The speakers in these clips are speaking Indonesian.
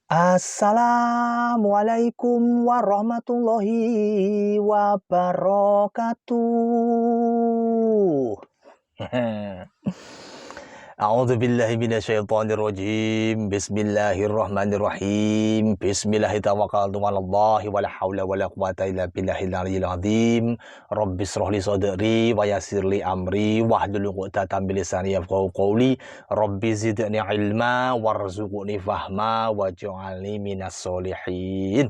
Assalamualaikum warahmatullahi wabarakatuh. A'udzubillahi minasyaitonirrajim. Bismillahirrahmanirrahim. Bismillahirrahmanirrahim. Wallahi wala haula wala quwata illa billahil aliyyil azim. Rabbi shrahli sadri wa yassirli amri wahlul 'uqdatam min lisani yafqahu qawli. Rabbi zidni ilma warzuqni fahma waj'alni minas sholihin.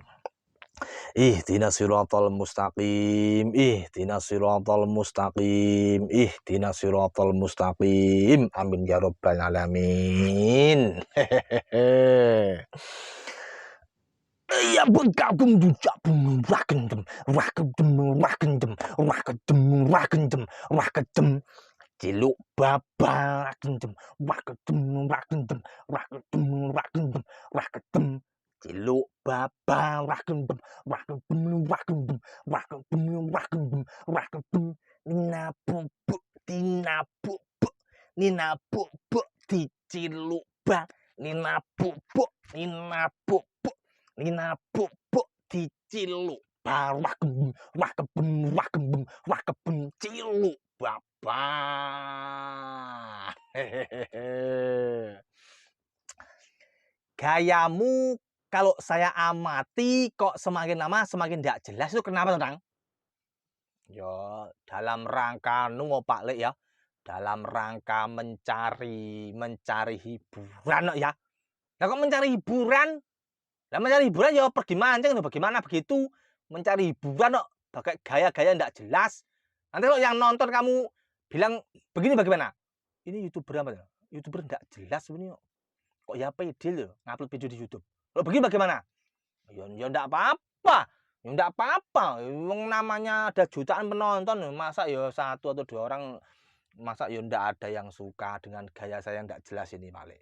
Ihdinas siratal mustaqim, ihdinas siratal mustaqim, ihdinas siratal mustaqim. Amin ya rabbal alamin. Ya bergabung dujabung rakendem rakendem rakendem rakendem rakendem rakendem ciluk baba rakendem rakendem rakendem rakendem rakendem rakendem ciluk baba rakendem rakendem rakendem rakendem rakendem rakendem nina bubuk tina bubuk nina bubuk di ciluk ba nina bubuk Nina bubuk di ciluk rakebem rakebem rakebem rakebem ciluk baba. Gayamu kalau saya amati kok semakin lama semakin tidak jelas, itu kenapa Tang? Ya dalam rangka Pak Lek ya, dalam rangka mencari hiburan ya. Nah kok mencari hiburan? Lah mencari hiburan ya pergi mancing atau bagaimana begitu, mencari hiburan kok pakai gaya-gaya ndak jelas. Nanti kalau yang nonton kamu bilang begini bagaimana? Ini YouTuber apa ya? YouTuber ndak jelas ini kok ya pede loh ngupload video di YouTube. Kalau begini bagaimana? Ya ndak apa-apa. Ya ndak apa-apa. Wong namanya ada jutaan penonton, masa ya satu atau dua orang, masa ya ndak ada yang suka dengan gaya saya yang ndak jelas ini paling.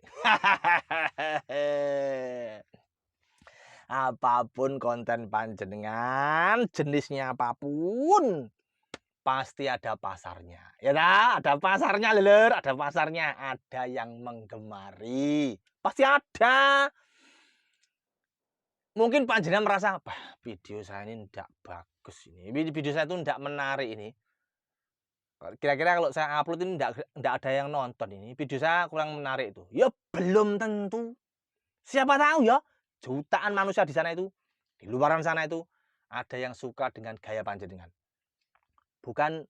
Apapun konten panjenengan, jenisnya apapun, pasti ada pasarnya. Ya dah, ada pasarnya lelur, ada pasarnya. Ada yang menggemari, pasti ada. Mungkin panjenengan merasa, bah, video saya ini tidak bagus ini. Video saya itu tidak menarik ini. Kira-kira kalau saya upload ini tidak ada yang nonton ini. Video saya kurang menarik itu. Ya belum tentu. Siapa tahu ya, jutaan manusia di sana itu, di luaran sana itu, ada yang suka dengan gaya panjenengan. Bukan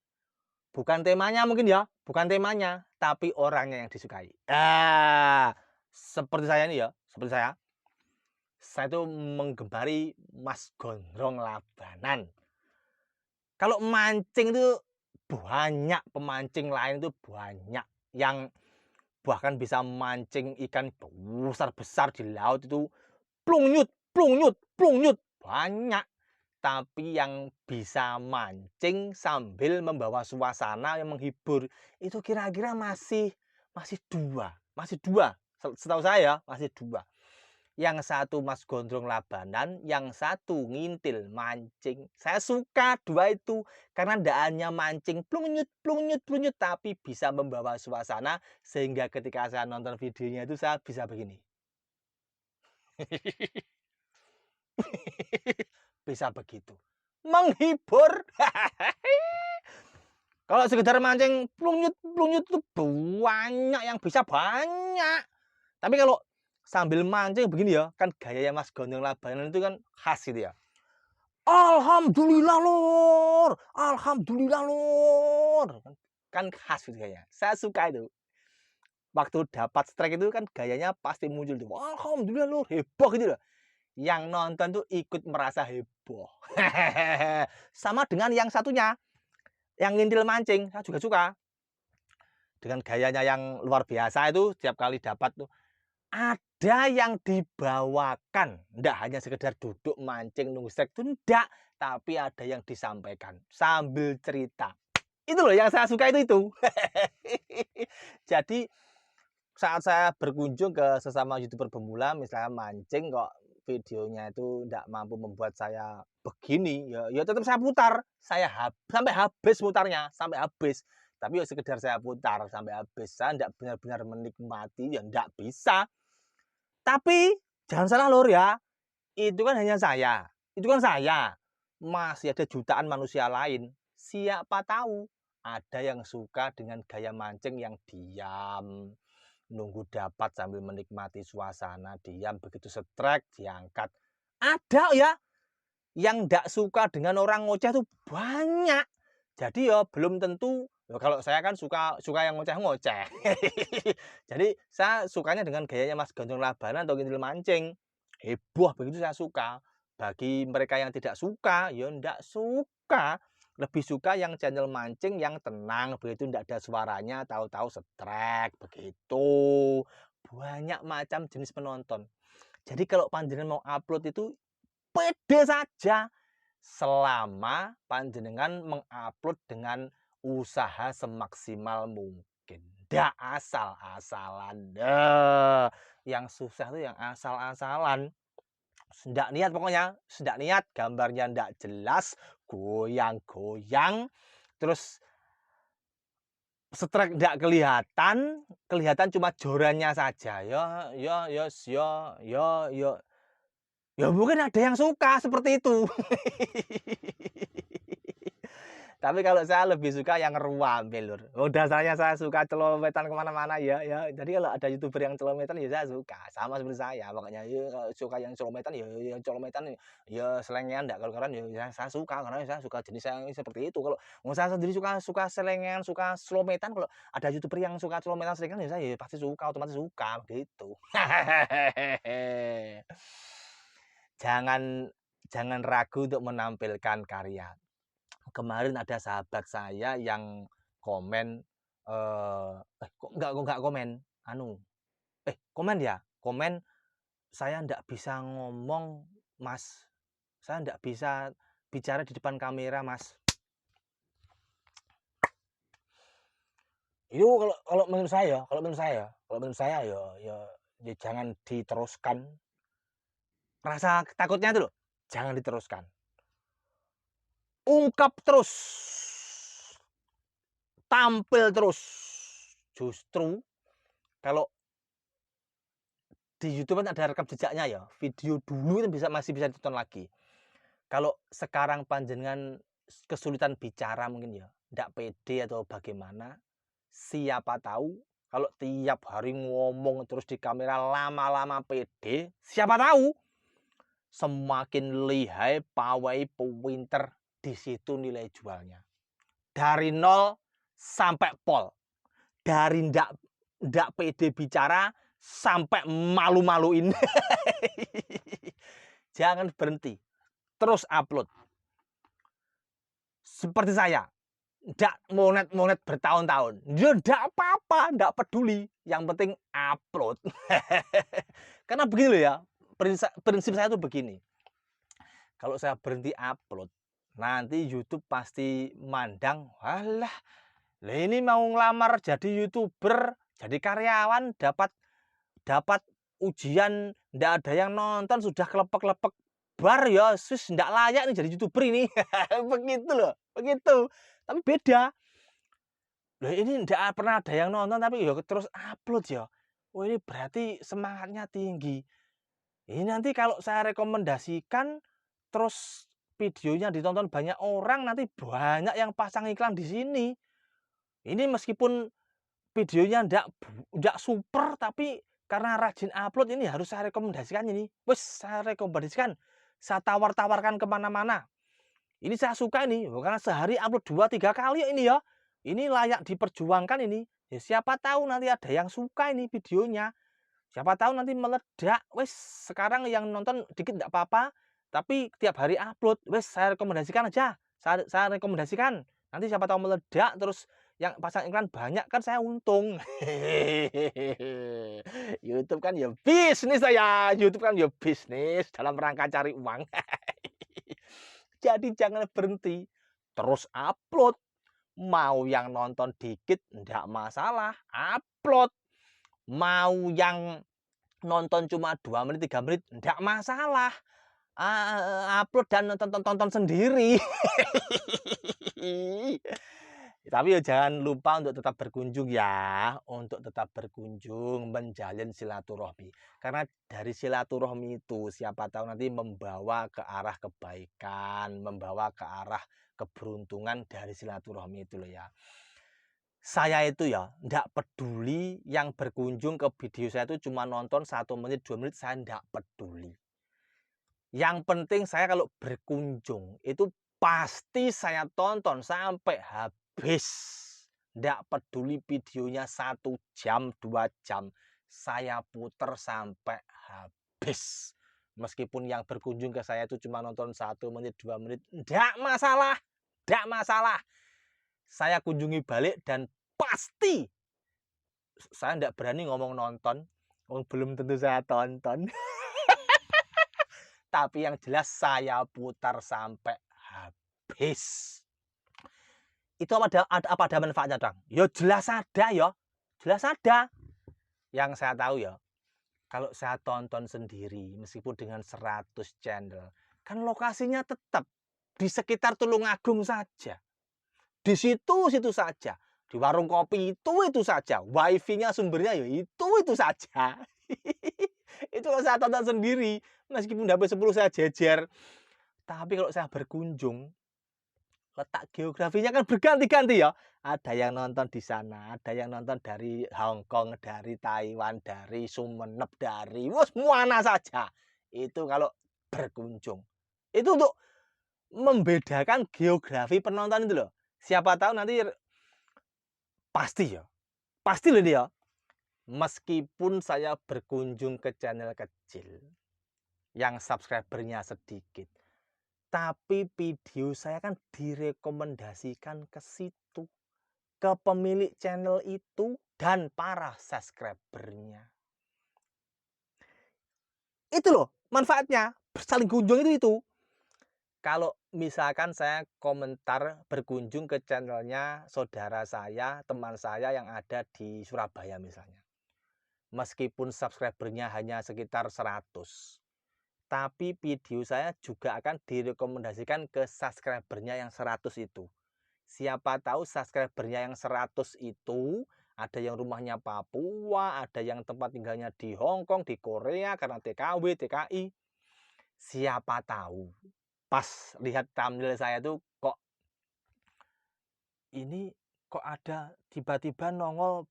temanya mungkin ya, bukan temanya, tapi orangnya yang disukai. Seperti saya ini ya, seperti saya itu menggemari Mas Gondrong Labanan. Kalau mancing itu banyak pemancing lain itu banyak yang bahkan bisa mancing ikan besar-besar di laut itu plungyut, plungyut, plungyut banyak. Tapi yang bisa mancing sambil membawa suasana yang menghibur itu kira-kira masih dua. Setahu saya masih dua. Yang satu Mas Gondrong Labanan, yang satu ngintil mancing. Saya suka dua itu karena tidak hanya mancing plungyut, plungyut, plungyut, tapi bisa membawa suasana sehingga ketika saya nonton videonya itu saya bisa begini. Bisa begitu. Menghibur. Kalau sekedar mancing plungyut itu banyak yang bisa banyak. Tapi kalau sambil mancing begini ya, kan gayanya Mas Gondrong Labanan itu kan khas gitu ya. Alhamdulillah lur, alhamdulillah lur. Kan khas gitu kayaknya. Saya suka itu. Waktu dapat strike itu kan gayanya pasti muncul tuh. Alhamdulillah lur, heboh gitu loh. Yang nonton tuh ikut merasa heboh. Sama dengan yang satunya, yang ngintil mancing, saya juga suka. Dengan gayanya yang luar biasa itu, setiap kali dapat tuh ada yang dibawakan. Nggak hanya sekedar duduk mancing nunggu strike itu enggak, tapi ada yang disampaikan sambil cerita. Itu loh yang saya suka itu. Jadi saat saya berkunjung ke sesama YouTuber pemula, misalnya mancing kok videonya itu tidak mampu membuat saya begini, ya tetap saya putar. Sampai habis mutarnya, sampai habis. Tapi ya sekedar saya putar sampai habis. Saya tidak benar-benar menikmati, ya tidak bisa. Tapi Jangan salah lur ya, itu kan hanya saya, itu kan saya. Masih ada jutaan manusia lain. Siapa tahu ada yang suka dengan gaya mancing yang diam, nunggu dapat sambil menikmati suasana, diam, begitu strike diangkat. Ada ya yang ndak suka dengan orang ngoceh tuh banyak. Jadi ya belum tentu kalau saya kan suka yang ngoceh-ngoceh. Jadi saya sukanya dengan gayanya Mas Gondrong Labanan atau Kintil Mancing. Heboh begitu saya suka. Bagi mereka yang tidak suka, ya ndak suka. Lebih suka yang channel mancing yang tenang, begitu ndak ada suaranya, tahu-tahu setrek, begitu. Banyak macam jenis penonton. Jadi kalau panjenengan mau upload itu pede saja. Selama panjenengan mengupload dengan usaha semaksimal mungkin. Ndak asal-asalan. Yang susah tuh yang asal-asalan. Ndak niat pokoknya, ndak niat, gambarnya ndak jelas, goyang-goyang, terus strike ndak kelihatan, kelihatan cuma jorannya saja. Ya mungkin ada yang suka seperti itu. Tapi kalau saya lebih suka yang ruame lur. Dasarnya saya suka celometan kemana-mana ya. Jadi kalau ada YouTuber yang celometan ya saya suka. Sama seperti saya. Makanya ya, suka yang celometan ya celometan ya selengean enggak kalau ya saya suka karena saya suka jenis yang seperti itu. Kalau saya sendiri suka selengean, suka celometan, kalau ada YouTuber yang suka celometan selengean ya saya ya pasti suka, otomatis suka gitu. Jangan ragu untuk menampilkan karya. Kemarin ada sahabat saya yang komen, kok nggak komen, komen ya? Komen, "Saya ndak bisa ngomong, Mas. Saya ndak bisa bicara di depan kamera, Mas." Itu kalau menurut saya ya jangan diteruskan. Rasa takutnya itu loh, jangan diteruskan. Ungkap terus. Tampil terus. Justru kalau di YouTube kan ada rekam jejaknya ya, video dulu itu masih bisa ditonton lagi. Kalau sekarang panjenengan kesulitan bicara mungkin ya, ndak pede atau bagaimana, siapa tahu kalau tiap hari ngomong terus di kamera lama-lama pede, siapa tahu semakin lihai, pawai, pinter, di situ nilai jualnya. Dari 0 sampai pol. Dari ndak pede bicara sampai malu-maluin. Jangan berhenti. Terus upload. Seperti saya. Ndak monet bertahun-tahun. Ya ndak apa-apa, ndak peduli. Yang penting upload. Karena begini loh ya. Prinsip saya tuh begini. Kalau saya berhenti upload, nanti YouTube pasti mandang, walah, ini mau ngelamar jadi YouTuber, jadi karyawan, dapat ujian, ndak ada yang nonton, sudah kelepek-kelepek bar ya, sus ndak layak nih jadi YouTuber ini. Begitu loh, begitu. Tapi beda. Loh ini ndak pernah ada yang nonton tapi ya terus upload ya. Oh ini berarti semangatnya tinggi. Ini nanti kalau saya rekomendasikan terus videonya ditonton banyak orang, nanti banyak yang pasang iklan di sini. Ini meskipun videonya ndak super, tapi karena rajin upload ini harus saya rekomendasikan ini. Wes saya rekomendasikan, saya tawar-tawarkan kemana-mana. Ini saya suka ini, karena sehari upload 2-3 kali ini ya. Ini layak diperjuangkan ini. Ya, siapa tahu nanti ada yang suka ini videonya. Siapa tahu nanti meledak. Wes sekarang yang nonton dikit ndak apa-apa, tapi tiap hari upload. Wes saya rekomendasikan aja. Saya rekomendasikan. Nanti siapa tahu meledak terus yang pasang iklan banyak kan saya untung. YouTube kan ya bisnis saya. YouTube kan ya bisnis dalam rangka cari uang. Jadi jangan berhenti. Terus upload. Mau yang nonton dikit ndak masalah, upload. Mau yang nonton cuma 2 menit, 3 menit, ndak masalah. Upload dan tonton sendiri. Tapi ya jangan lupa untuk tetap berkunjung ya, untuk tetap berkunjung, menjalin silaturahmi. Karena dari silaturahmi itu siapa tahu nanti membawa ke arah kebaikan, membawa ke arah keberuntungan dari silaturahmi itu loh ya. Saya itu ya ndak peduli yang berkunjung ke video saya itu cuma nonton 1 menit, 2 menit, saya ndak peduli. Yang penting saya kalau berkunjung itu pasti saya tonton sampai habis. Ndak peduli videonya 1 jam, 2 jam, saya puter sampai habis. Meskipun yang berkunjung ke saya itu cuma nonton 1 menit, 2 menit, ndak masalah, ndak masalah. Saya kunjungi balik dan pasti saya ndak berani ngomong nonton, belum tentu saya tonton. Tapi yang jelas saya putar sampai habis. Itu apa ada manfaatnya, Dang? Ya jelas ada ya. Jelas ada. Yang saya tahu ya, kalau saya tonton sendiri meskipun dengan 100 channel, kan lokasinya tetap di sekitar Tulungagung saja. Di situ-situ saja. Di warung kopi itu saja. Wifi-nya sumbernya ya itu saja. Itu kalau saya tonton sendiri, meskipun dapat 10 saya jejer. Tapi kalau saya berkunjung, letak geografinya kan berganti-ganti ya. Ada yang nonton di sana, ada yang nonton dari Hong Kong, dari Taiwan, dari Sumeneb, dari mana saja. Itu kalau berkunjung. Itu untuk membedakan geografi penonton itu loh. Siapa tahu nanti pasti ya. Pasti loh dia. Meskipun saya berkunjung ke channel kecil yang subscribernya sedikit, tapi video saya kan direkomendasikan ke situ, ke pemilik channel itu dan para subscribernya. Itu loh manfaatnya, saling kunjung itu. Kalau misalkan saya komentar berkunjung ke channelnya saudara saya, teman saya yang ada di Surabaya misalnya. Meskipun subscribernya hanya sekitar 100, tapi video saya juga akan direkomendasikan ke subscribernya yang 100 itu. Siapa tahu subscribernya yang 100 itu ada yang rumahnya Papua, ada yang tempat tinggalnya di Hong Kong, di Korea karena TKW, TKI. Siapa tahu pas lihat thumbnail saya tuh kok ini kok ada tiba-tiba nongol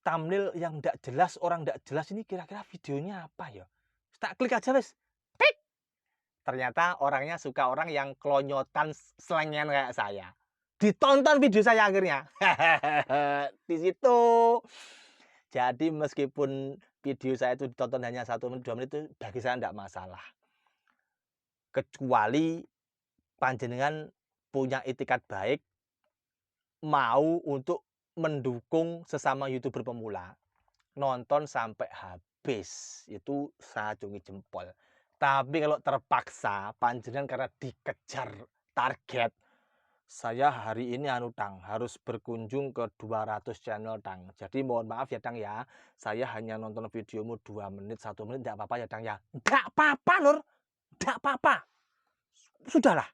thumbnail yang tidak jelas, orang tidak jelas, ini kira-kira videonya apa ya? Tak klik aja wes. Klik. Ternyata orangnya suka orang yang kelonyotan selengean kayak saya. Ditonton video saya akhirnya. Di situ. Jadi meskipun video saya itu ditonton hanya 1 menit, 2 menit itu bagi saya tidak masalah. Kecuali panjenengan punya itikat baik mau untuk mendukung sesama YouTuber pemula, nonton sampai habis, itu saya acungi jempol. Tapi kalau terpaksa panjenengan karena dikejar target, saya hari ini harus berkunjung ke 200 channel, Tang. Jadi mohon maaf ya, Tang ya. Saya hanya nonton videomu 2 menit, 1 menit, tidak apa-apa ya, Tang ya. Tidak apa-apa, Lur. Tidak apa-apa. Sudahlah.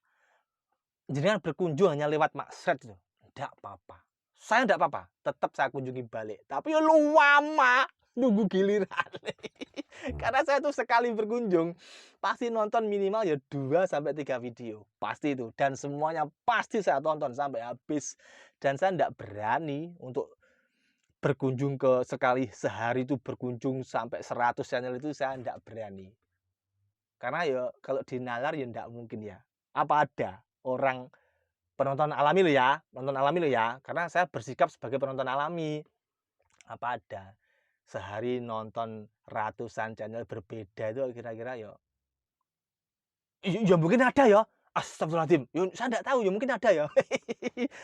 Jenengan berkunjung hanya lewat maksud itu. Tidak apa-apa. Saya tidak apa-apa, tetap saya kunjungi balik. Tapi ya lama nunggu giliran. Karena saya tuh sekali berkunjung pasti nonton minimal ya 2-3 video. Pasti itu. Dan semuanya pasti saya tonton sampai habis. Dan saya tidak berani untuk berkunjung ke sekali sehari itu berkunjung sampai 100 channel itu saya tidak berani. Karena ya kalau dinalar ya tidak mungkin ya. Apa ada orang penonton alami lo ya, nonton alami lo ya, karena saya bersikap sebagai penonton alami. Apa ada sehari nonton ratusan channel berbeda itu kira-kira ya mungkin ada ya. Astagfirullahaladzim, saya tidak tahu ya mungkin ada ya.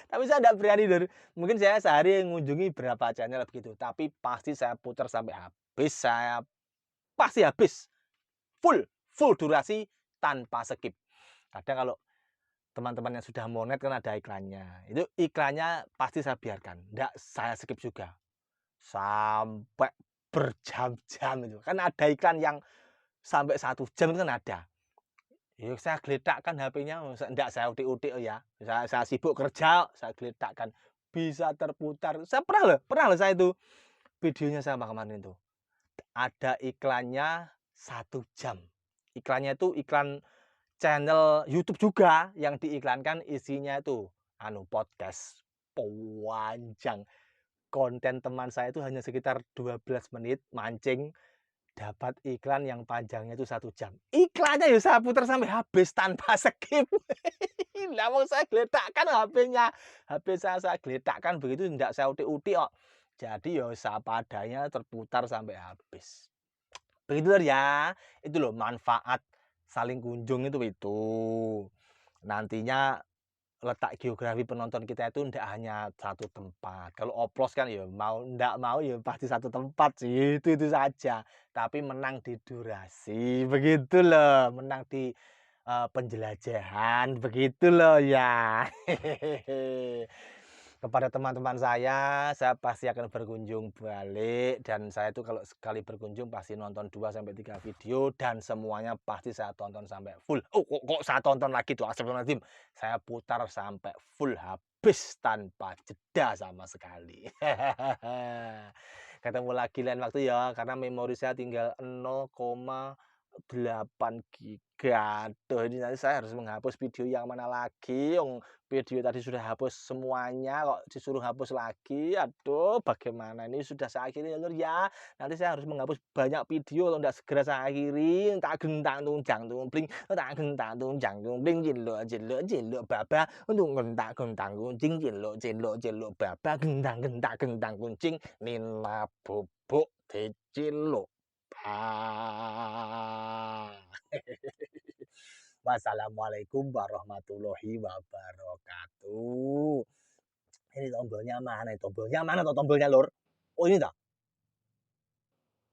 Tapi saya tidak berani mungkin saya sehari mengunjungi berapa channel begitu, tapi pasti saya putar sampai habis, saya pasti habis full durasi tanpa skip. Kadang kalau teman-teman yang sudah monet kan ada iklannya. Itu iklannya pasti saya biarkan. Nggak saya skip juga. Sampai berjam-jam itu. Kan ada iklan yang sampai 1 jam itu kan ada. Ya saya geletakkan HP-nya, ndak saya utik-utik ya. Saya sibuk kerja, saya geletakkan, bisa terputar. Saya pernah loh saya itu, videonya sama kemarin itu. Ada iklannya 1 jam. Iklannya itu iklan channel YouTube juga yang diiklankan isinya itu podcast panjang. Konten teman saya itu hanya sekitar 12 menit mancing, dapat iklan yang panjangnya itu 1 jam. Iklannya ya saya putar sampai habis tanpa skip. Lah wong saya geletakkan HP-nya. HP saya geletakkan begitu ndak saya utik-utik kok. Jadi ya sepadanya terputar sampai habis. Begitu ya. Itu loh manfaat saling kunjung itu. Nantinya letak geografi penonton kita itu ndak hanya satu tempat. Kalau oplos kan ya mau ndak mau ya pasti satu tempat sih, itu saja. Tapi menang di durasi, begitu loh, menang di penjelajahan, begitu loh ya. Kepada teman-teman saya pasti akan berkunjung balik dan saya itu kalau sekali berkunjung pasti nonton 2 sampai 3 video dan semuanya pasti saya tonton sampai full. Oh, kok saya tonton lagi tuh, astagfirullahaladzim. Saya putar sampai full habis tanpa jeda sama sekali. Ketemu lagi lain waktu ya, karena memori saya tinggal 0,8 giga. Aduh, ini nanti saya harus menghapus video yang mana lagi? Video tadi sudah hapus semuanya, kok disuruh hapus lagi. Aduh, bagaimana ini? Sudah saya akhiri ya, Lur, ya. Nanti saya harus menghapus banyak video kalau tidak segera saya akhiri. Tak gentang tunjang tumpling, tak gentang tunjang tumpling, cilok cilok cilok baba, untuk gentak gentang kuncing, cilok cilok cilok baba, gentang gentak gentang kuncing, nina bubuk dicilok. Wassalamualaikum warahmatullahi wabarakatuh. Ini tombolnya mana? Tombolnya mana toh tombolnya, Lur? Oh ini toh?